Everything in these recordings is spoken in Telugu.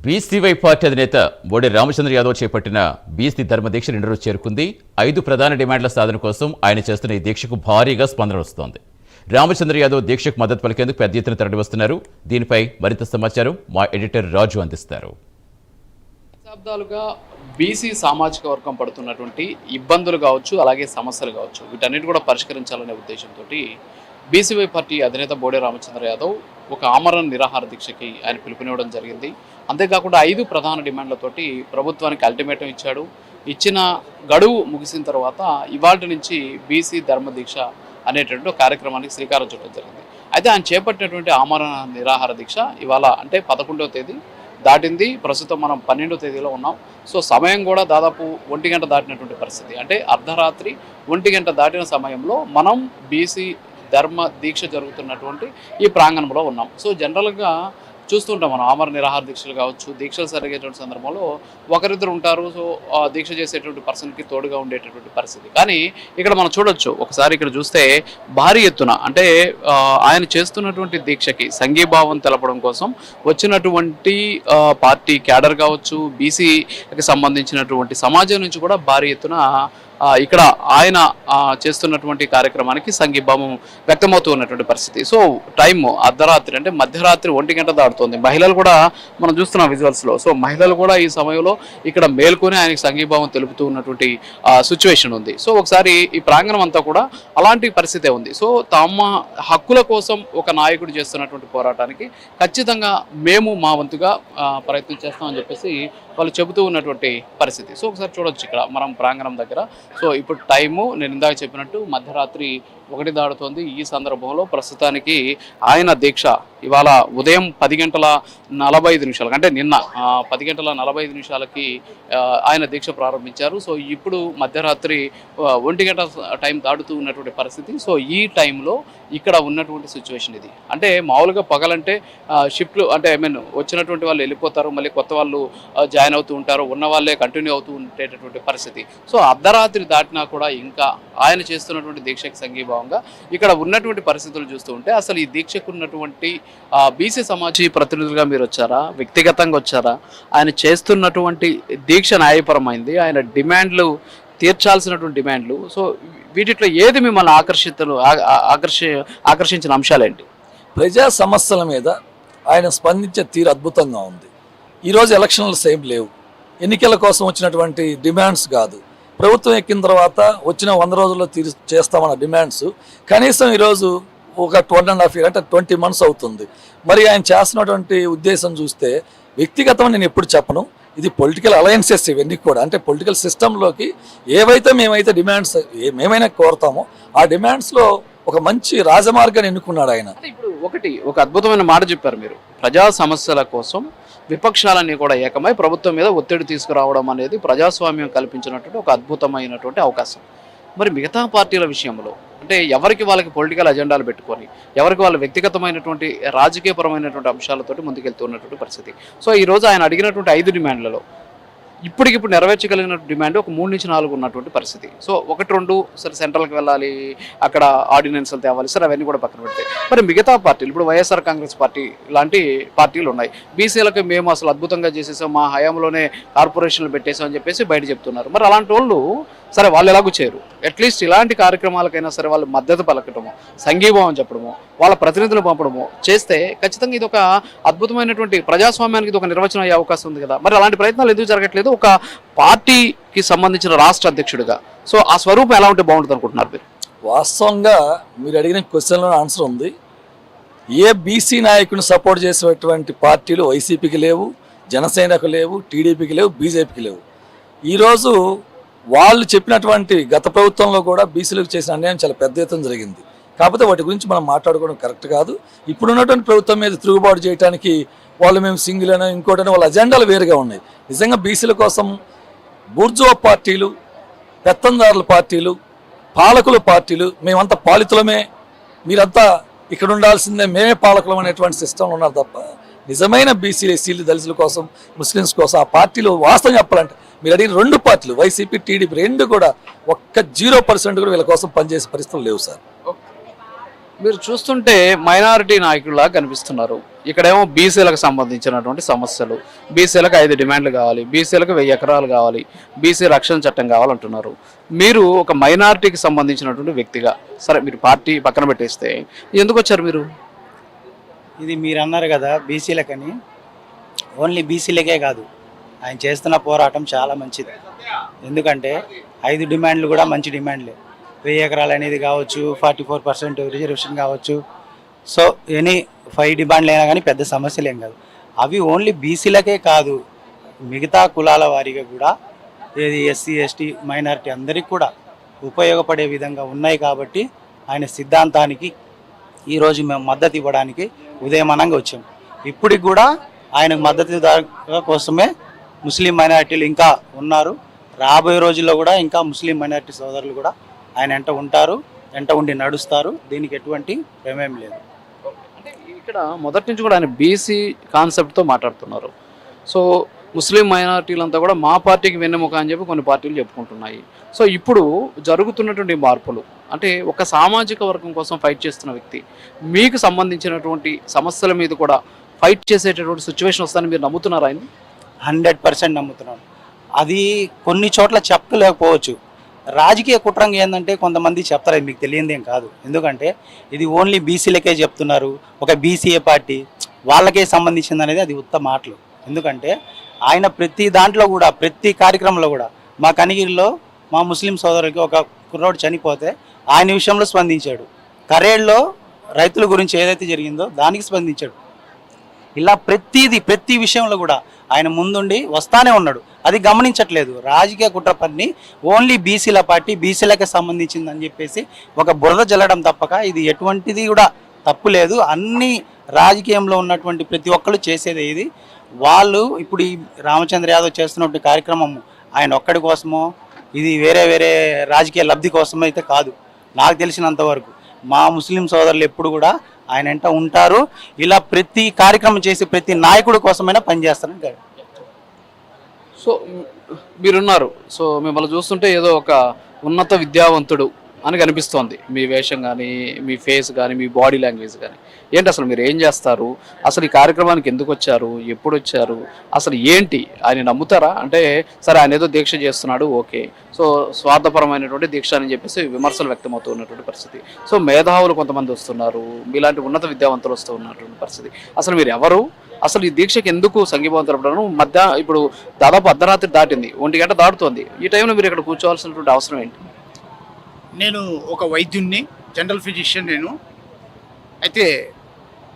బీసీవై పార్టీ అధినేత బోడే రామచంద్ర యాదవ్ చేపట్టిన బీసీ ధర్మదీక్ష 2 రోజు చేరుకుంది. 5 ప్రధాన డిమాండ్ల సాధన కోసం ఆయన చేస్తున్న ఈ దీక్షకు భారీగా స్పందన వస్తోంది. రామచంద్ర యాదవ్ దీక్షకు మద్దతు పలికేందుకు పెద్ద ఎత్తున తరలివస్తున్నారు. దీనిపై మరింత సమాచారం మా ఎడిటర్ రాజు అందిస్తారు. దశాబ్దాలుగా బీసీ సామాజిక వర్గం పడుతున్నటువంటి ఇబ్బందులు కావచ్చు, అలాగే సమస్యలు కావచ్చు, వీటన్నిటి కూడా పరిష్కరించాలనే ఉద్దేశంతో బీసీవై పార్టీ అధినేత బోడే రామచంద్ర యాదవ్ ఒక ఆమరణ నిరాహార దీక్షకి ఆయన పిలుపునివ్వడం జరిగింది. అంతేకాకుండా 5 ప్రధాన డిమాండ్లతోటి ప్రభుత్వానికి అల్టిమేటం ఇచ్చాడు. ఇచ్చిన గడువు ముగిసిన తర్వాత ఇవాళ నుంచి బీసీ ధర్మదీక్ష అనేటువంటి కార్యక్రమానికి శ్రీకారం చుట్టడం జరిగింది. అయితే ఆయన చేపట్టినటువంటి ఆమరణ నిరాహార దీక్ష ఇవాళ అంటే 11వ తేదీ దాటింది. ప్రస్తుతం మనం 12వ తేదీలో ఉన్నాం. సో సమయం కూడా దాదాపు 1 గంట దాటినటువంటి పరిస్థితి. అంటే అర్ధరాత్రి 1 గంట దాటిన సమయంలో మనం బీసీ ధర్మ దీక్ష జరుగుతున్నటువంటి ఈ ప్రాంగణంలో ఉన్నాం. సో జనరల్గా చూస్తుంటాం మనం ఆమరణ నిరాహార దీక్షలు కావచ్చు, దీక్షలు జరిగేటువంటి సందర్భంలో ఒకరిద్దరు ఉంటారు. సో దీక్ష చేసేటువంటి పర్సన్కి తోడుగా ఉండేటటువంటి పరిస్థితి. కానీ ఇక్కడ మనం చూడొచ్చు, ఒకసారి ఇక్కడ చూస్తే భారీ ఎత్తున అంటే ఆయన చేస్తున్నటువంటి దీక్షకి సంఘీభావం తెలపడం కోసం వచ్చినటువంటి పార్టీ క్యాడర్ కావచ్చు, బీసీకి సంబంధించినటువంటి సమాజం నుంచి కూడా భారీ ఎత్తున ఇక్కడ ఆయన చేస్తున్నటువంటి కార్యక్రమానికి సంఘీభావం వ్యక్తమవుతూ ఉన్నటువంటి పరిస్థితి. సో టైం అర్ధరాత్రి అంటే మధ్యరాత్రి 1 గంట దాటుతుంది. మహిళలు కూడా మనం చూస్తున్నాం విజువల్స్లో. సో మహిళలు కూడా ఈ సమయంలో ఇక్కడ మేల్కొని ఆయనకి సంఘీభావం తెలుపుతూ ఉన్నటువంటి సిచ్యువేషన్ ఉంది. సో ఒకసారి ఈ ప్రాంగణం అంతా కూడా అలాంటి పరిస్థితే ఉంది. సో తమ హక్కుల కోసం ఒక నాయకుడు చేస్తున్నటువంటి పోరాటానికి ఖచ్చితంగా మేము మా వంతుగా ప్రయత్నం చేస్తామని చెప్పేసి వాళ్ళు చెబుతూ ఉన్నటువంటి పరిస్థితి. సో ఒకసారి చూడొచ్చు ఇక్కడ మనం ప్రాంగణం దగ్గర. సో ఇప్పుడు టైము నేను ఇందాక చెప్పినట్టు మధ్యరాత్రి 1 దాడుతోంది. ఈ సందర్భంలో ప్రస్తుతానికి ఆయన దీక్ష ఇవాళ ఉదయం 10:45 అంటే నిన్న 10:45 ఆయన దీక్ష ప్రారంభించారు. సో ఇప్పుడు మధ్యరాత్రి 1 గంట టైం దాటుతూ ఉన్నటువంటి పరిస్థితి. సో ఈ టైంలో ఇక్కడ ఉన్నటువంటి సిచ్యువేషన్ ఇది. అంటే మామూలుగా పగలంటే షిఫ్ట్లు అంటే వచ్చినటువంటి వాళ్ళు వెళ్ళిపోతారు, మళ్ళీ కొత్త వాళ్ళు జాయిన్ అవుతూ ఉంటారు, ఉన్న వాళ్ళే కంటిన్యూ అవుతూ ఉండేటటువంటి పరిస్థితి. సో అర్ధరాత్రి దాటినా కూడా ఇంకా ఆయన చేస్తున్నటువంటి దీక్షకి సంఘీభావంగా ఇక్కడ ఉన్నటువంటి పరిస్థితులు చూస్తూ ఉంటే అసలు ఈ దీక్షకు ఉన్నటువంటి బీసీ సమాజీ ప్రతినిధులుగా మీరు వచ్చారా, వ్యక్తిగతంగా వచ్చారా? ఆయన చేస్తున్నటువంటి దీక్ష న్యాయపరమైంది, ఆయన డిమాండ్లు తీర్చాల్సినటువంటి డిమాండ్లు. సో వీటిలో ఏది మిమ్మల్ని ఆకర్షించిన అంశాలేంటి? ప్రజా సమస్యల మీద ఆయన స్పందించే తీరు అద్భుతంగా ఉంది. ఈరోజు ఎలక్షన్లు సేమ్ లేవు, ఎన్నికల కోసం వచ్చినటువంటి డిమాండ్స్ కాదు. ప్రభుత్వం ఎక్కిన తర్వాత వచ్చిన 100 రోజుల్లో చేస్తామన్న డిమాండ్స్ కనీసం ఈరోజు ఒక 1.5 years అంటే 20 months అవుతుంది. మరి ఆయన చేస్తున్నటువంటి ఉద్దేశం చూస్తే వ్యక్తిగతం నేను ఎప్పుడు చెప్పను, ఇది పొలిటికల్ అలయన్సెస్ ఇవన్నీ కూడా. అంటే పొలిటికల్ సిస్టంలోకి మేమైతే డిమాండ్స్ మేమైనా కోరుతామో ఆ డిమాండ్స్లో ఒక మంచి రాజమార్గాన్ని ఎన్నుకున్నాడు ఆయన. ఇప్పుడు ఒక అద్భుతమైన మాట చెప్పారు మీరు. ప్రజా సమస్యల కోసం విపక్షాలన్నీ కూడా ఏకమై ప్రభుత్వం మీద ఒత్తిడి తీసుకురావడం అనేది ప్రజాస్వామ్యం కల్పించినటువంటి ఒక అద్భుతమైనటువంటి అవకాశం. మరి మిగతా పార్టీల విషయంలో అంటే ఎవరికి వాళ్ళకి పొలిటికల్ అజెండాలు పెట్టుకొని ఎవరికి వాళ్ళ వ్యక్తిగతమైనటువంటి రాజకీయపరమైనటువంటి అంశాలతోటి ముందుకెళ్తున్నటువంటి పరిస్థితి. సో ఈరోజు ఆయన అడిగినటువంటి 5 డిమాండ్లలో ఇప్పటికిప్పుడు నెరవేర్చగలిగిన డిమాండ్ ఒక 3 నుంచి 4 ఉన్నటువంటి పరిస్థితి. సో 1-2 సరే సెంట్రల్కి వెళ్ళాలి, అక్కడ ఆర్డినెన్స్లు తేవాలి, సరే అవన్నీ కూడా పక్కన పెడితే మరి మిగతా పార్టీలు ఇప్పుడు వైఎస్ఆర్ కాంగ్రెస్ పార్టీ లాంటి పార్టీలు ఉన్నాయి. బీసీలకు మేము అసలు అద్భుతంగా చేసేసాం, మా హయాంలోనే కార్పొరేషన్లు పెట్టేసాం అని చెప్పేసి బయట చెప్తున్నారు. మరి అలాంటి వాళ్ళు సరే వాళ్ళు ఎలాగూ చేయరు, అట్లీస్ట్ ఇలాంటి కార్యక్రమాలకైనా సరే వాళ్ళు మద్దతు పలకటము, సంఘీభావం చెప్పడము, వాళ్ళ ప్రతినిధులు పంపడము చేస్తే ఖచ్చితంగా ఇది ఒక అద్భుతమైనటువంటి ప్రజాస్వామ్యానికి ఇది ఒక నిర్వచనం అయ్యే అవకాశం ఉంది కదా. మరి అలాంటి ప్రయత్నాలు ఎందుకు జరగట్లేదు ఒక పార్టీకి సంబంధించిన రాష్ట్ర అధ్యక్షుడిగా? సో ఆ స్వరూపం ఎలా ఉంటే బాగుంటుంది అనుకుంటున్నారు మీరు? వాస్తవంగా మీరు అడిగిన క్వశ్చన్లో ఆన్సర్ ఉంది. ఏ బీసీ నాయకుని సపోర్ట్ చేసేటువంటి పార్టీలు వైసీపీకి లేవు, జనసేనకు లేవు, టీడీపీకి లేవు, బీజేపీకి లేవు. ఈరోజు వాళ్ళు చెప్పినటువంటి గత ప్రభుత్వంలో కూడా బీసీలకు చేసిన అన్యాయం చాలా పెద్ద ఎత్తున జరిగింది. కాకపోతే వాటి గురించి మనం మాట్లాడుకోవడం కరెక్ట్ కాదు. ఇప్పుడు ఉన్నటువంటి ప్రభుత్వం మీద తిరుగుబాటు చేయడానికి వాళ్ళు మేము సింగిల్ అయినా ఇంకోటైనా వాళ్ళ అజెండాలు వేరుగా ఉన్నాయి. నిజంగా బీసీల కోసం బూర్జువా పార్టీలు, పెత్తందారుల పార్టీలు, పాలకుల పార్టీలు మేమంతా పాలితులమే, మీరంతా ఇక్కడ ఉండాల్సిందే, మేమే పాలకులం అనేటువంటి సిస్టంలో ఉన్నారు తప్ప నిజమైన బీసీ ఎస్సీలు దళితుల కోసం, ముస్లిమ్స్ కోసం ఆ పార్టీలు వాస్తవం చెప్పాలంటే మీరు అడిగిన 2 పార్టీలు వైసీపీ టీడీపీ 2 కూడా ఒక్క 0% కూడా వీళ్ళ కోసం పనిచేసే పరిస్థితులు లేవు సార్. మీరు చూస్తుంటే మైనారిటీ నాయకుల్లా కనిపిస్తున్నారు. ఇక్కడేమో బీసీలకు సంబంధించినటువంటి సమస్యలు, బీసీలకు 5 డిమాండ్లు కావాలి, బీసీలకు 1000 ఎకరాలు కావాలి, బీసీ రక్షణ చట్టం కావాలంటున్నారు. మీరు ఒక మైనారిటీకి సంబంధించినటువంటి వ్యక్తిగా, సరే మీరు పార్టీ పక్కన పెట్టేస్తే ఎందుకు వచ్చారు మీరు? ఇది మీరు అన్నారు కదా బీసీలకని, ఓన్లీ బీసీలకే కాదు, ఆయన చేస్తున్న పోరాటం చాలా మంచిది. ఎందుకంటే 5 డిమాండ్లు కూడా మంచి డిమాండ్లే. 1000 ఎకరాలు అనేది కావచ్చు, 44% రిజర్వేషన్ కావచ్చు, సో ఎనీ 5 డిమాండ్లు అయినా కానీ పెద్ద సమస్యలు ఏం కాదు. అవి ఓన్లీ బీసీలకే కాదు, మిగతా కులాల వారిగా కూడా, ఏది ఎస్సీ ఎస్టీ మైనారిటీ అందరికీ కూడా ఉపయోగపడే విధంగా ఉన్నాయి. కాబట్టి ఆయన సిద్ధాంతానికి ఈరోజు మేము మద్దతు ఇవ్వడానికి ఉదయమనంగా వచ్చాము. ఇప్పటికి కూడా ఆయనకు మద్దతు కోసమే ముస్లిం మైనారిటీలు ఇంకా ఉన్నారు. రాబోయే రోజుల్లో కూడా ఇంకా ముస్లిం మైనారిటీ సోదరులు కూడా ఆయన వెంట ఉంటారు, వెంట ఉండి నడుస్తారు. దీనికి ఎటువంటి ప్రమేయం లేదు. అంటే ఇక్కడ మొదటి నుంచి కూడా ఆయన బీసీ కాన్సెప్ట్తో మాట్లాడుతున్నారు. సో ముస్లిం మైనారిటీలంతా కూడా మా పార్టీకి వెన్నెముక అని చెప్పి కొన్ని పార్టీలు చెప్పుకుంటున్నాయి. సో ఇప్పుడు జరుగుతున్నటువంటి మార్పులు అంటే ఒక సామాజిక వర్గం కోసం ఫైట్ చేస్తున్న వ్యక్తి, మీకు సంబంధించినటువంటి సమస్యల మీద కూడా ఫైట్ చేసేటటువంటి సిచ్యువేషన్ వస్తుందని మీరు నమ్ముతున్నారా? ఆయన 100% నమ్ముతున్నాను. అది కొన్ని చోట్ల చెప్పలేకపోవచ్చు. రాజకీయ కుట్రంగా ఏంటంటే కొంతమంది చెప్తారు, మీకు తెలియదేం కాదు. ఎందుకంటే ఇది ఓన్లీ బీసీలకే చెప్తున్నారు, ఒక బీసీఏ పార్టీ వాళ్ళకే సంబంధించింది అనేది అది ఉత్త మాటలు. ఎందుకంటే ఆయన ప్రతి దాంట్లో కూడా, ప్రతి కార్యక్రమంలో కూడా, మా కనిగిరిలో మా ముస్లిం సోదరులకి ఒక కుర్రోడు చనిపోతే ఆయన విషయంలో స్పందించాడు. కరేడ్లో రైతుల గురించి ఏదైతే జరిగిందో దానికి స్పందించాడు. ఇలా ప్రతి విషయంలో కూడా ఆయన ముందుండి వస్తానే ఉన్నాడు. అది గమనించట్లేదు. రాజకీయ కుట్ర పని ఓన్లీ బీసీల పార్టీ, బీసీలకే సంబంధించిందని చెప్పేసి ఒక బురద జల్లడం తప్పక ఇది ఎటువంటిది కూడా తప్పు లేదు. అన్ని రాజకీయంలో ఉన్నటువంటి ప్రతి ఒక్కరు చేసేది ఇది. వాళ్ళు ఇప్పుడు ఈ రామచంద్ర యాదవ్ చేస్తున్నటువంటి కార్యక్రమం ఆయన ఒక్కడి కోసమో, ఇది వేరే రాజకీయ లబ్ధి కోసమో అయితే కాదు. నాకు తెలిసినంత వరకు మా ముస్లిం సోదరులు ఎప్పుడు కూడా ఆయన వెంట ఉంటారు. ఇలా ప్రతి కార్యక్రమం చేసి ప్రతి నాయకుడి కోసమైనా పనిచేస్తారని కాదు. సో మీరున్నారు, సో మిమ్మల్ని చూస్తుంటే ఏదో ఒక ఉన్నత విద్యావంతుడు అని కనిపిస్తోంది. మీ వేషం కానీ, మీ ఫేస్ కానీ, మీ బాడీ లాంగ్వేజ్ కానీ. ఏంటి అసలు మీరు ఏం చేస్తారు? అసలు ఈ కార్యక్రమానికి ఎందుకు వచ్చారు? ఎప్పుడు వచ్చారు? అసలు ఏంటి? ఆయన నమ్ముతారా? అంటే సరే ఆయన ఏదో దీక్ష చేస్తున్నాడు, ఓకే, సో స్వార్థపరమైనటువంటి దీక్ష అని చెప్పేసి విమర్శలు వ్యక్తమవుతూ ఉన్నటువంటి పరిస్థితి. సో మేధావులు కొంతమంది వస్తున్నారు, మీలాంటి ఉన్నత విద్యావంతులు వస్తూ ఉన్నటువంటి పరిస్థితి. అసలు మీరు ఎవరు? అసలు ఈ దీక్షకి ఎందుకు సంఘీభావం తెలపడం? ఇప్పుడు దాదాపు అర్ధరాత్రి దాటింది, 1 గంట దాటుతోంది. ఈ టైంలో మీరు ఇక్కడ కూర్చోవాల్సినటువంటి అవసరం ఏంటి? నేను ఒక వైద్యుణ్ణి, జనరల్ ఫిజిషియన్ నేను. అయితే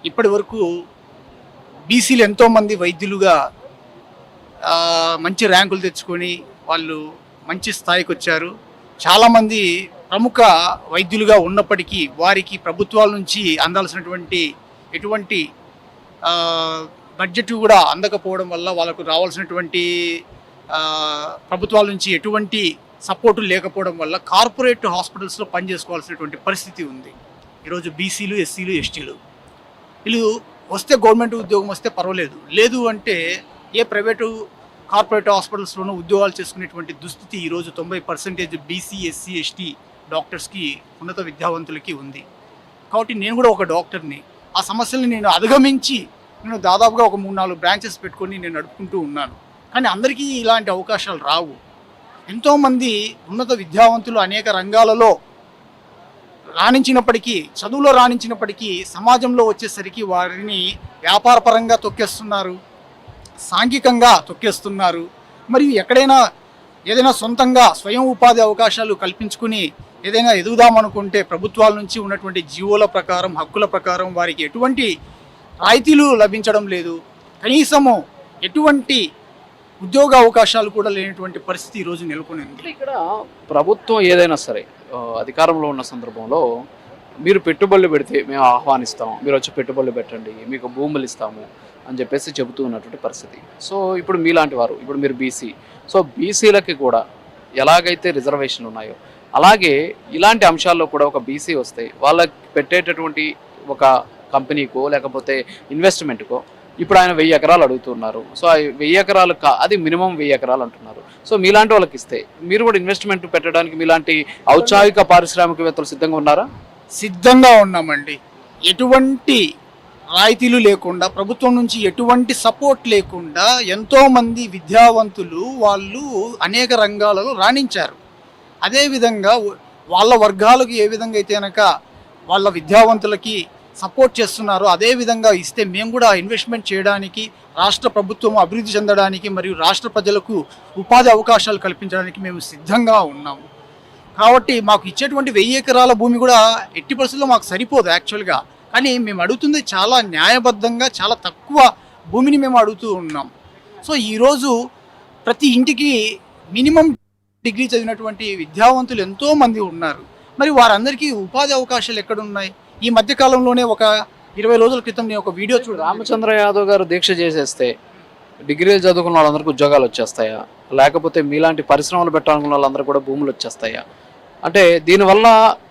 ఇప్పటి వరకు బీసీలు ఎంతోమంది వైద్యులుగా మంచి ర్యాంకులు తెచ్చుకొని వాళ్ళు మంచి స్థాయికి వచ్చారు. చాలామంది ప్రముఖ వైద్యులుగా ఉన్నప్పటికీ వారికి ప్రభుత్వాల నుంచి అందాల్సినటువంటి ఎటువంటి బడ్జెట్ కూడా అందకపోవడం వల్ల వాళ్ళకు రావాల్సినటువంటి ప్రభుత్వాల నుంచి ఎటువంటి సపోర్టు లేకపోవడం వల్ల కార్పొరేట్ హాస్పిటల్స్లో పనిచేసుకోవాల్సినటువంటి పరిస్థితి ఉంది. ఈరోజు బీసీలు, ఎస్సీలు, ఎస్టీలు వీళ్ళు వస్తే గవర్నమెంట్ ఉద్యోగం వస్తే పర్వాలేదు, లేదు అంటే ఏ ప్రైవేటు కార్పొరేట్ హాస్పిటల్స్లోనూ ఉద్యోగాలు చేసుకునేటువంటి దుస్థితి ఈరోజు 90% బీసీ, ఎస్సీ, ఎస్టీ డాక్టర్స్కి, ఉన్నత విద్యావంతులకి ఉంది. కాబట్టి నేను కూడా ఒక డాక్టర్ని. ఆ సమస్యలను నేను అధిగమించి నేను దాదాపుగా ఒక 3-4 బ్రాంచెస్ పెట్టుకొని నేను నడుపుకుంటూ ఉన్నాను. కానీ అందరికీ ఇలాంటి అవకాశాలు రావు. ఎంతోమంది ఉన్నత విద్యావంతులు అనేక రంగాలలో రాణించినప్పటికీ, చదువులో రాణించినప్పటికీ సమాజంలో వచ్చేసరికి వారిని వ్యాపారపరంగా తొక్కేస్తున్నారు, సాంఘికంగా తొక్కేస్తున్నారు. మరియు ఎక్కడైనా ఏదైనా సొంతంగా స్వయం ఉపాధి అవకాశాలు కల్పించుకుని ఏదైనా ఎదుగుదామనుకుంటే ప్రభుత్వాల నుంచి ఉన్నటువంటి జీవోల ప్రకారం, హక్కుల ప్రకారం వారికి ఎటువంటి రాయితీలు లభించడం లేదు. కనీసము ఎటువంటి ఉద్యోగ అవకాశాలు కూడా లేనటువంటి పరిస్థితి ఈరోజు నెలకొనింది. ఇక్కడ ప్రభుత్వం ఏదైనా సరే అధికారంలో ఉన్న సందర్భంలో మీరు పెట్టుబడులు పెడితే మేము ఆహ్వానిస్తాం, మీరు వచ్చి పెట్టుబడులు పెట్టండి, మీకు భూములు ఇస్తాము అని చెప్పేసి చెబుతూ ఉన్నటువంటి పరిస్థితి. సో ఇప్పుడు మీలాంటి వారు, ఇప్పుడు మీరు బీసీ, సో బీసీలకి కూడా ఎలాగైతే రిజర్వేషన్లు ఉన్నాయో అలాగే ఇలాంటి అంశాల్లో కూడా ఒక బీసీ వస్తే వాళ్ళకి పెట్టేటటువంటి ఒక కంపెనీకో లేకపోతే ఇన్వెస్ట్మెంట్కో ఇప్పుడు ఆయన 1000 ఎకరాలు అడుగుతున్నారు. సో ఆ 1000 ఎకరాలు అది మినిమం 1000 ఎకరాలు అంటున్నారు. సో మీలాంటి వాళ్ళకి ఇస్తే మీరు కూడా ఇన్వెస్ట్మెంట్ పెట్టడానికి మీలాంటి ఔత్సాహిక పారిశ్రామికవేత్తలు సిద్ధంగా ఉన్నారా? సిద్ధంగా ఉన్నామండి. ఎటువంటి రాయితీలు లేకుండా, ప్రభుత్వం నుంచి ఎటువంటి సపోర్ట్ లేకుండా ఎంతోమంది విద్యావంతులు వాళ్ళు అనేక రంగాలలో రాణించారు. అదేవిధంగా వాళ్ళ వర్గాలకు ఏ విధంగా అయితే కనుక వాళ్ళ విద్యావంతులకి సపోర్ట్ చేస్తున్నారో అదేవిధంగా ఇస్తే మేము కూడా ఇన్వెస్ట్మెంట్ చేయడానికి, రాష్ట్ర ప్రభుత్వం అభివృద్ధి చెందడానికి మరియు రాష్ట్ర ప్రజలకు ఉపాధి అవకాశాలు కల్పించడానికి మేము సిద్ధంగా ఉన్నాము. కాబట్టి మాకు ఇచ్చేటువంటి 1000 ఎకరాల భూమి కూడా ఎట్టి పరిస్థితుల్లో మాకు సరిపోదు యాక్చువల్గా. కానీ మేము అడుగుతుంది చాలా న్యాయబద్ధంగా, చాలా తక్కువ భూమిని మేము అడుగుతూ ఉన్నాం. సో ఈరోజు ప్రతి ఇంటికి మినిమం డిగ్రీ చదివినటువంటి విద్యావంతులు ఎంతోమంది ఉన్నారు. మరి వారందరికీ ఉపాధి అవకాశాలు ఎక్కడున్నాయి? ఈ మధ్యకాలంలోనే ఒక 20 రోజుల క్రితం నేను ఒక వీడియో రామచంద్ర యాదవ్ గారు దీక్ష చేసేస్తే డిగ్రీలు చదువుకున్న వాళ్ళందరికీ ఉద్యోగాలు వచ్చేస్తాయా? లేకపోతే మీలాంటి పరిశ్రమలు పెట్టాలనుకున్న వాళ్ళందరూ కూడా భూములు వచ్చేస్తాయా? అంటే దీనివల్ల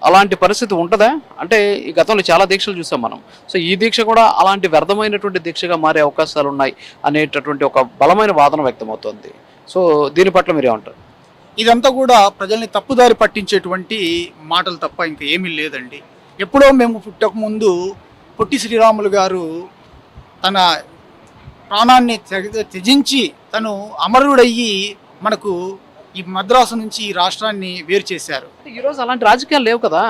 అలాంటి పరిస్థితి ఉంటుందా? అంటే ఈ గతంలో చాలా దీక్షలు చూసాం మనం. సో ఈ దీక్ష కూడా అలాంటి వ్యర్థమైనటువంటి దీక్షగా మారే అవకాశాలు ఉన్నాయి అనేటటువంటి ఒక బలమైన వాదన వ్యక్తమవుతోంది. సో దీని పట్ల మీరేమంటారు? ఇదంతా కూడా ప్రజల్ని తప్పుదారి పట్టించేటువంటి మాటలు తప్ప ఇంకా ఏమీ లేదండి. ఎప్పుడో మేము పుట్టకముందు పొట్టి శ్రీరాములు గారు తన ప్రాణాన్ని త్యజించి తను అమరుడయ్యి మనకు ఈ మద్రాసు నుంచి ఈ రాష్ట్రాన్ని వేరు చేశారు. ఈరోజు అలాంటి రాజకీయాలు లేవు కదా.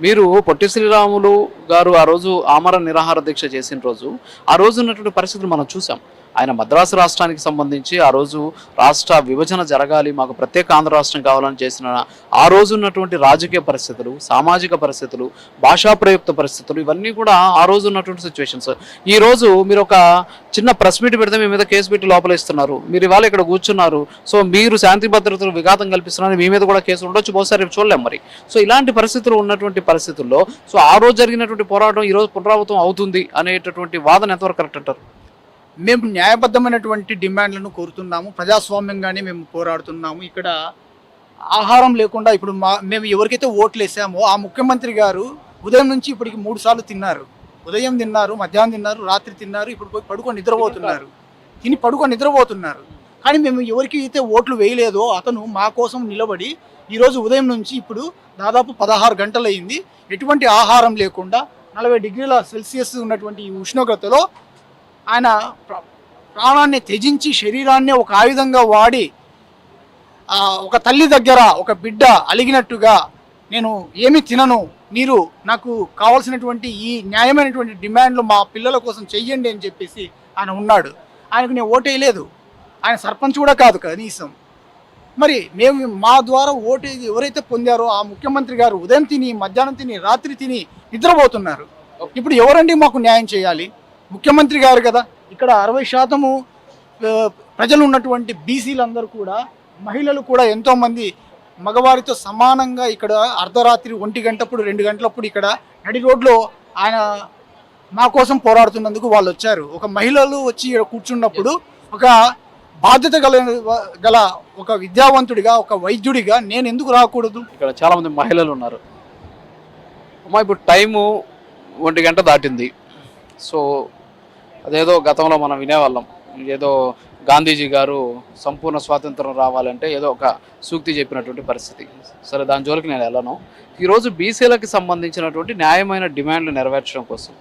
మీరు పొట్టి శ్రీరాములు గారు ఆ రోజు ఆమరణ నిరాహార దీక్ష చేసిన రోజు, ఆ రోజు ఉన్నటువంటి పరిస్థితులు మనం చూసాం. ఆయన మద్రాసు రాష్ట్రానికి సంబంధించి ఆ రోజు రాష్ట్ర విభజన జరగాలి, మాకు ప్రత్యేక ఆంధ్ర రాష్ట్రం కావాలని చేసిన ఆ రోజు ఉన్నటువంటి రాజకీయ పరిస్థితులు, సామాజిక పరిస్థితులు, భాషా ప్రయుక్త పరిస్థితులు, ఇవన్నీ కూడా ఆ రోజు ఉన్నటువంటి సిచ్యువేషన్స్. ఈ రోజు మీరు ఒక చిన్న ప్రెస్ మీట్ పెడితే మీ మీద కేసు పెట్టి లోపలేస్తున్నారు. మీరు ఇవాళ ఇక్కడ కూర్చున్నారు. సో మీరు శాంతి భద్రతలు విఘాతం కల్పిస్తున్నారు, మీ మీద కూడా కేసులు ఉండొచ్చు, బహుశా రేపు చూడలేం మరి. సో ఇలాంటి పరిస్థితులు ఉన్నటువంటి పరిస్థితుల్లో సో ఆ రోజు జరిగినటువంటి పోరాటం ఈ రోజు పునరావృతం అవుతుంది అనేటటువంటి వాదన ఎంతవరకు కరెక్ట్ అంటారు? మేము న్యాయబద్ధమైనటువంటి డిమాండ్లను కోరుతున్నాము, ప్రజాస్వామ్యంగానే మేము పోరాడుతున్నాము. ఇక్కడ ఆహారం లేకుండా ఇప్పుడు మేము ఎవరికైతే ఓట్లు వేసామో ఆ ముఖ్యమంత్రి గారు ఉదయం నుంచి ఇప్పటికి 3 సార్లు తిన్నారు. ఉదయం తిన్నారు, మధ్యాహ్నం తిన్నారు, రాత్రి తిన్నారు, ఇప్పుడు పోయి పడుకొని నిద్రపోతున్నారు. తిని పడుకొని నిద్రపోతున్నారు. కానీ మేము ఎవరికి అయితే ఓట్లు వేయలేదో అతను మా కోసం నిలబడి ఈరోజు ఉదయం నుంచి ఇప్పుడు దాదాపు 16 గంటలు అయింది, ఎటువంటి ఆహారం లేకుండా 40 డిగ్రీల సెల్సియస్ ఉన్నటువంటి ఈ ఉష్ణోగ్రతలో ఆయన ప్రాణాన్ని త్యజించి శరీరాన్ని ఒక ఆయుధంగా వాడి ఒక తల్లి దగ్గర ఒక బిడ్డ అలిగినట్టుగా నేను ఏమి తినను, మీరు నాకు కావాల్సినటువంటి ఈ న్యాయమైనటువంటి డిమాండ్లు మా పిల్లల కోసం చెయ్యండి అని చెప్పేసి ఆయన ఉన్నాడు. ఆయనకు నేను ఓటేయలేదు, ఆయన సర్పంచ్ కూడా కాదు కనీసం. మరి మేము మా ద్వారా ఓటు ఎవరైతే పొందారో ఆ ముఖ్యమంత్రి గారు ఉదయం తిని, మధ్యాహ్నం తిని, రాత్రి తిని నిద్రపోతున్నారు. ఇప్పుడు ఎవరండి మాకు న్యాయం చేయాలి? ముఖ్యమంత్రి గారు కదా. ఇక్కడ 60% ప్రజలు ఉన్నటువంటి బీసీలందరూ కూడా, మహిళలు కూడా ఎంతోమంది మగవారితో సమానంగా ఇక్కడ అర్ధరాత్రి 1 గంటప్పుడు 2 గంటలప్పుడు ఇక్కడ నడి రోడ్లో ఆయన మా కోసం పోరాడుతున్నందుకు వాళ్ళు వచ్చారు. ఒక మహిళలు వచ్చి ఇక్కడ కూర్చున్నప్పుడు ఒక బాధ్యత గల ఒక విద్యావంతుడిగా, ఒక వైద్యుడిగా నేను ఎందుకు రాకూడదు? ఇక్కడ చాలా మంది మహిళలు ఉన్నారు. అమ్మా ఇప్పుడు టైము 1 గంట దాటింది. సో అదేదో గతంలో మనం వినేవాళ్ళం, ఏదో గాంధీజీ గారు సంపూర్ణ స్వాతంత్రం రావాలంటే ఏదో ఒక సూక్తి చెప్పినటువంటి పరిస్థితి. సరే దాని జోలికి నేను వెళ్ళను. ఈరోజు బీసీలకి సంబంధించినటువంటి న్యాయమైన డిమాండ్లు నెరవేర్చడం కోసం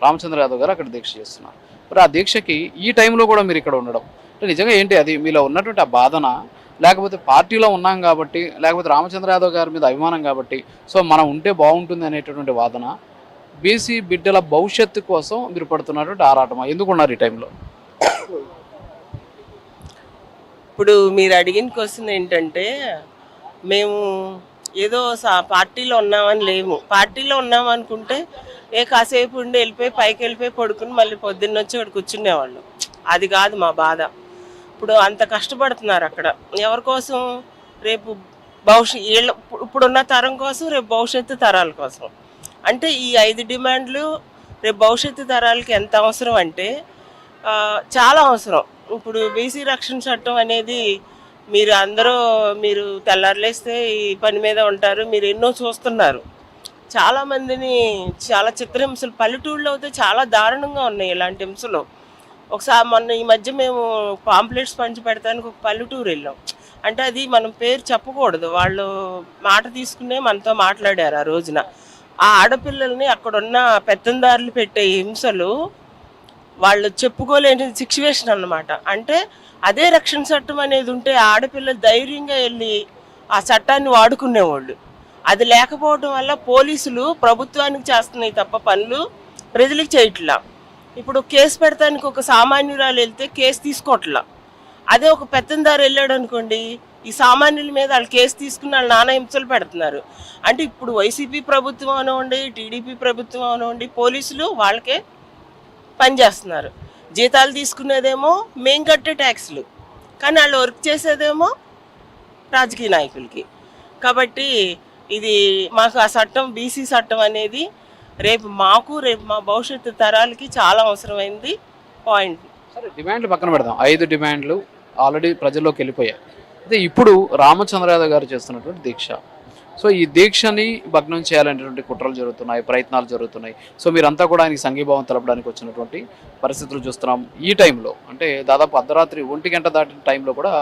రామచంద్ర యాదవ్ గారు అక్కడ దీక్ష చేస్తున్నారు. మరి ఆ దీక్షకి ఈ టైంలో కూడా మీరు ఇక్కడ ఉండడం అంటే నిజంగా ఏంటి అది మీలో ఉన్నటువంటి ఆ బాధన, లేకపోతే పార్టీలో ఉన్నాం కాబట్టి, లేకపోతే రామచంద్ర యాదవ్ గారి మీద అభిమానం కాబట్టి సో మనం ఉంటే బాగుంటుంది అనేటటువంటి వాదన, బీసీ బిడ్డల భవిష్యత్తు కోసం మీరు పడుతున్నటువంటి ఆరాటమా? ఎందుకున్నారు ఈ టైంలో? ఇప్పుడు మీరు అడిగిన క్వశ్చన్ ఏంటంటే, మేము ఏదో పార్టీలో ఉన్నామని లేము. పార్టీలో ఉన్నామనుకుంటే కాసేపు ఉండి వెళ్ళిపోయి పైకి వెళ్ళిపోయి పడుకుని మళ్ళీ పొద్దున్న వచ్చి ఇక్కడ కూర్చునేవాళ్ళు. అది కాదు మా బాధ. ఇప్పుడు అంత కష్టపడుతున్నారు అక్కడ ఎవరి కోసం? రేపు ఇప్పుడున్న తరం కోసం, రేపు భవిష్యత్తు తరాల కోసం. అంటే ఈ 5 డిమాండ్లు రేపు భవిష్యత్తు తరాలకి ఎంత అవసరం అంటే చాలా అవసరం. ఇప్పుడు బీసీ రక్షణ చట్టం అనేది మీరు తెల్లారులేస్తే ఈ పని మీద ఉంటారు, మీరు ఎన్నో చూస్తున్నారు. చాలామందిని చాలా చిత్రహింసలు పల్లెటూళ్ళలో అయితే చాలా దారుణంగా ఉన్నాయి ఇలాంటి హింసలు. ఒకసారి మొన్న ఈ మధ్య మేము పాంప్లెట్స్ పంచి పెడతానికి ఒక పల్లెటూరు వెళ్ళాం. అంటే అది మనం పేరు చెప్పకూడదు, వాళ్ళు మాట తీసుకునే మనతో మాట్లాడారు. ఆ రోజున ఆ ఆడపిల్లల్ని అక్కడున్న పెత్తందారులు పెట్టే హింసలు వాళ్ళు చెప్పుకోలేని సిచ్యువేషన్ అన్నమాట. అంటే అదే రక్షణ చట్టం అనేది ఉంటే ఆడపిల్లలు ధైర్యంగా వెళ్ళి ఆ చట్టాన్ని వాడుకునేవాళ్ళు. అది లేకపోవడం వల్ల పోలీసులు ప్రభుత్వానికి చేస్తున్నాయి తప్ప పనులు ప్రజలకు చేయట్లా. ఇప్పుడు కేసు పెడతానికి ఒక సామాన్యురాలు వెళ్తే కేసు తీసుకోవట్లా. అదే ఒక పెత్తందారు వెళ్ళాడు అనుకోండి, ఈ సామాన్యుల మీద వాళ్ళు కేసు తీసుకుని వాళ్ళు నానా హింసలు పెడుతున్నారు. అంటే ఇప్పుడు వైసీపీ ప్రభుత్వం అనివ్వండి, టీడీపీ ప్రభుత్వం అనివ్వండి, పోలీసులు వాళ్ళకే పనిచేస్తున్నారు. జీతాలు తీసుకునేదేమో మేం కట్టే ట్యాక్స్లు, కానీ వాళ్ళు వర్క్ చేసేదేమో రాజకీయ నాయకులకి. కాబట్టి ఇది మాకు ఆ చట్టం, బీసీ చట్టం అనేది రేపు మా భవిష్యత్తు తరాలకి చాలా అవసరమైంది పాయింట్. సరే, డిమాండ్లు పక్కన పెడదాం. 5 డిమాండ్లు ఆల్రెడీ ప్రజల్లోకి వెళ్ళిపోయాయి. అయితే ఇప్పుడు రామచంద్ర యాదవ్ గారు చేస్తున్నటువంటి దీక్ష, సో ఈ దీక్షని భగ్నం చేయాలనేటువంటి కుట్రలు జరుగుతున్నాయి, ప్రయత్నాలు జరుగుతున్నాయి. సో మీరంతా కూడా ఆయనకి సంఘీభావం తెలపడానికి వచ్చినటువంటి పరిస్థితులు చూస్తున్నాం. ఈ టైంలో అంటే దాదాపు అర్ధరాత్రి 1 గంట దాటిన టైంలో కూడా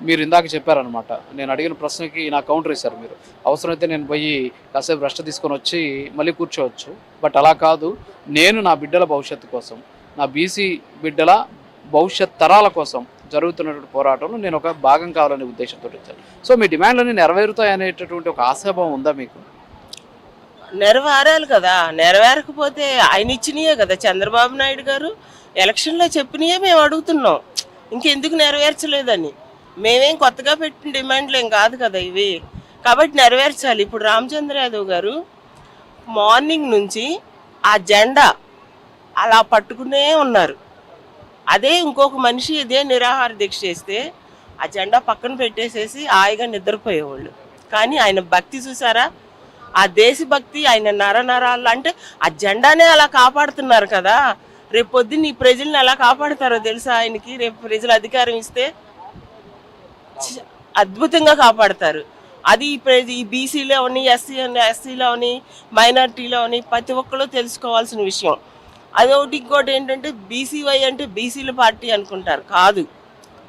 మీరు ఇందాక చెప్పారనమాట, నేను అడిగిన ప్రశ్నకి నా కౌంటర్ ఇస్తారు మీరు. అవసరమైతే నేను పోయి కాసేపు రెస్ట్ తీసుకొని వచ్చి మళ్ళీ కూర్చోవచ్చు, బట్ అలా కాదు, నేను నా బిడ్డల భవిష్యత్తు కోసం, నా బీసీ బిడ్డల భవిష్యత్ తరాల కోసం జరుగుతున్నటువంటి పోరాటంలో నేను ఒక భాగం కావాలనే ఉద్దేశంతో వచ్చాను. సో మీ డిమాండ్లన్నీ నెరవేరుతాయి అనేటటువంటి ఒక ఆశాభావం ఉందా మీకు? నెరవేరాలి కదా, నెరవేరకపోతే ఆయన ఇచ్చినయే కదా. చంద్రబాబు నాయుడు గారు ఎలక్షన్లో చెప్పినయే మేము అడుగుతున్నాం, ఇంకెందుకు నెరవేర్చలేదని. మేమేం కొత్తగా పెట్టిన డిమాండ్లు ఏం కాదు కదా ఇవి, కాబట్టి నెరవేర్చాలి. ఇప్పుడు రామచంద్ర యాదవ్ గారు మార్నింగ్ నుంచి ఆ జెండా అలా పట్టుకునే ఉన్నారు. అదే ఇంకొక మనిషి ఇదే నిరాహార దీక్ష చేస్తే ఆ జెండా పక్కన పెట్టేసేసి హాయిగా నిద్రపోయేవాళ్ళు. కానీ ఆయన భక్తి చూసారా, ఆ దేశభక్తి ఆయన నరాలు. అంటే ఆ జెండానే అలా కాపాడుతున్నారు కదా, రేపు పొద్దున్న ఈ ప్రజల్ని ఎలా కాపాడుతారో తెలుసా ఆయనకి. రేపు ప్రజలు అధికారం ఇస్తే అద్భుతంగా కాపాడతారు. అది ఈ బీసీలో అని, ఎస్సీలో అని, మైనార్టీలో అని ప్రతి ఒక్కరు తెలుసుకోవాల్సిన విషయం. అదొకటి. ఇంకోటి ఏంటంటే బీసీవై అంటే బీసీల పార్టీ అనుకుంటారు, కాదు,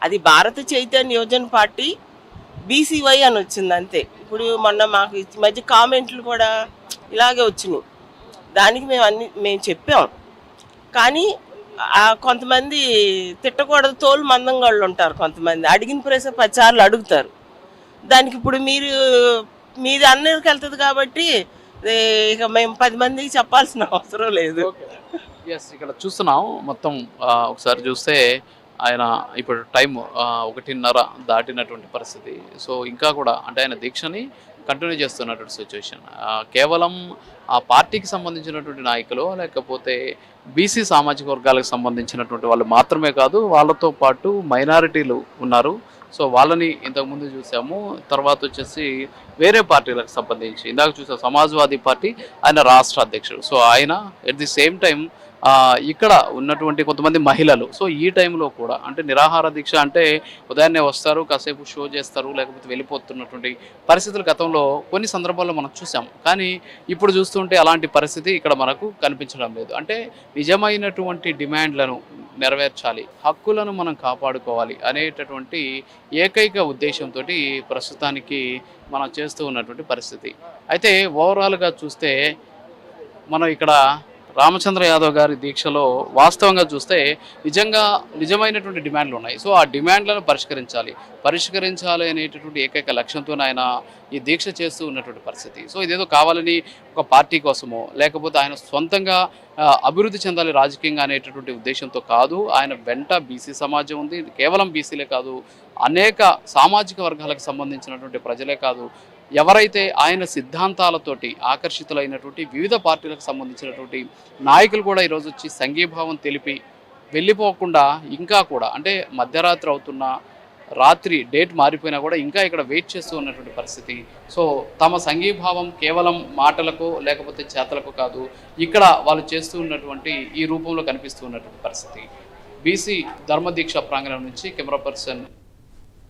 అది భారత చైతన్య యోజన పార్టీ, బీసీవై అని వచ్చింది అంతే. ఇప్పుడు మొన్న మాకు ఈ మధ్య కామెంట్లు కూడా ఇలాగే వచ్చినాయి, దానికి మేము చెప్పాం. కానీ కొంతమంది తిట్టకూడదు, తోలు మందంగాళ్ళు ఉంటారు, కొంతమంది అడిగిన ప్రశ్న 10 సార్లు అడుగుతారు. దానికి ఇప్పుడు మీది అందరికి వెళ్తుంది కాబట్టి ఇక మేము 10 మందికి చెప్పాల్సిన అవసరం లేదు. ఎస్, ఇక్కడ చూస్తున్నాం మొత్తం. ఒకసారి చూస్తే ఆయన ఇప్పుడు టైం 1:30 దాటినటువంటి పరిస్థితి. సో ఇంకా కూడా అంటే ఆయన దీక్షని కంటిన్యూ చేస్తున్నటువంటి సిచ్యువేషన్. కేవలం ఆ పార్టీకి సంబంధించినటువంటి నాయకులు, లేకపోతే బీసీ సామాజిక వర్గాలకు సంబంధించినటువంటి వాళ్ళు మాత్రమే కాదు, వాళ్ళతో పాటు మైనారిటీలు ఉన్నారు. సో వాళ్ళని ఇంతకుముందు చూసాము. తర్వాత వచ్చేసి వేరే పార్టీలకు సంబంధించి ఇందాక చూసాం, సమాజ్వాదీ పార్టీ ఆయన రాష్ట్ర అధ్యక్షుడు. సో ఆయన ఎట్ ది సేమ్ టైం ఇక్కడ ఉన్నటువంటి కొంతమంది మహిళలు. సో ఈ టైంలో కూడా అంటే నిరాహార దీక్ష అంటే ఉదయాన్నే వస్తారు, కాసేపు షో చేస్తారు, లేకపోతే వెళ్ళిపోతున్నటువంటి పరిస్థితులు గతంలో కొన్ని సందర్భాల్లో మనం చూసాం. కానీ ఇప్పుడు చూస్తుంటే అలాంటి పరిస్థితి ఇక్కడ మనకు కనిపించడం లేదు. అంటే నిజమైనటువంటి డిమాండ్లను నెరవేర్చాలి, హక్కులను మనం కాపాడుకోవాలి అనేటటువంటి ఏకైక ఉద్దేశంతో ప్రస్తుతానికి మనం చేస్తూ ఉన్నటువంటి పరిస్థితి. అయితే ఓవరాల్గా చూస్తే మనం ఇక్కడ రామచంద్ర యాదవ్ గారి దీక్షలో వాస్తవంగా చూస్తే నిజమైనటువంటి డిమాండ్లు ఉన్నాయి. సో ఆ డిమాండ్లను పరిష్కరించాలి అనేటటువంటి ఏకైక లక్ష్యంతో ఆయన ఈ దీక్ష చేస్తూ ఉన్నటువంటి పరిస్థితి. సో ఇదేదో కావాలని ఒక పార్టీ కోసమో, లేకపోతే ఆయన సొంతంగా అభివృద్ధి చెందాలి రాజకీయంగా అనేటటువంటి ఉద్దేశంతో కాదు. ఆయన వెంట బీసీ సమాజం ఉంది. కేవలం బీసీలే కాదు, అనేక సామాజిక వర్గాలకు సంబంధించినటువంటి ప్రజలే కాదు, ఎవరైతే ఆయన సిద్ధాంతాలతోటి ఆకర్షితులైనటువంటి వివిధ పార్టీలకు సంబంధించినటువంటి నాయకులు కూడా ఈరోజు వచ్చి సంఘీభావం తెలిపి వెళ్ళిపోకుండా ఇంకా కూడా అంటే మధ్యరాత్రి అవుతున్న, రాత్రి డేట్ మారిపోయినా కూడా ఇంకా ఇక్కడ వెయిట్ చేస్తూ ఉన్నటువంటి పరిస్థితి. సో తమ సంఘీభావం కేవలం మాటలకు లేకపోతే చేతలకు కాదు, ఇక్కడ వాళ్ళు చేస్తూ ఉన్నటువంటి ఈ రూపంలో కనిపిస్తూ ఉన్నటువంటి పరిస్థితి. బీసీ ధర్మదీక్ష ప్రాంగణం నుంచి కెమెరా పర్సన్